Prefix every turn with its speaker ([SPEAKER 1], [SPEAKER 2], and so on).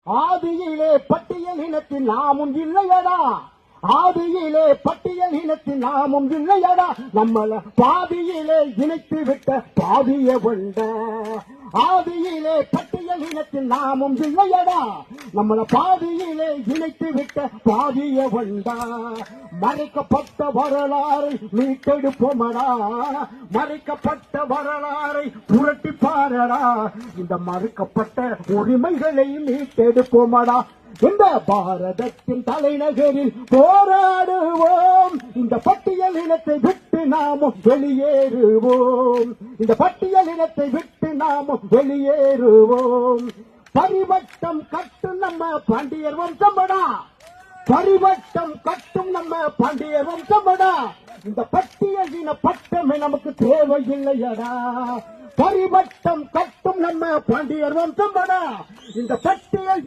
[SPEAKER 1] ஆதியிலே பட்டியல் இனத்தில் நாமும் இல்லையடா, ஆதியிலே பட்டியல் இனத்தில் நாமும் இல்லையடா, நம்மள பாதியிலே இணைத்து விட்ட பாதிய கொண்ட. ஆதியிலே பட்டியல் இனத்தில் நாமும் இல்லையடா, நம்மள பாதியிலே இணைத்து விட்ட பாதிய கொண்டா. மறைக்கப்பட்ட வரலாறை மீட்டெடுப்போமடா, மறைக்கப்பட்ட வரலாறை புரட்டி பாரடா, இந்த மறுக்கப்பட்ட உரிமைகளை மீட்டெடுப்போமடா. இந்த பாரதத்தின் தலைநகரில் போராடுவோம், இந்த பட்டியல் இனத்தை விட்டு நாமும் வெளியேறுவோம், இந்த பட்டியல் இனத்தை விட்டு நாமும் வெளியேறுவோம். பரிவட்டம் கட்டும் நம்ம பாண்டியர் வம்சமடா, பரிவட்டம் கட்டும் நம்ம பாண்டியர் வம்சமடா, இந்த பட்டியல் இன பட்டமே நமக்கு தேவையில்லையடா. பரிவட்டம் கட்டும் நம்ம பாண்டியர் வம்சமடா, இந்த பட்டியல்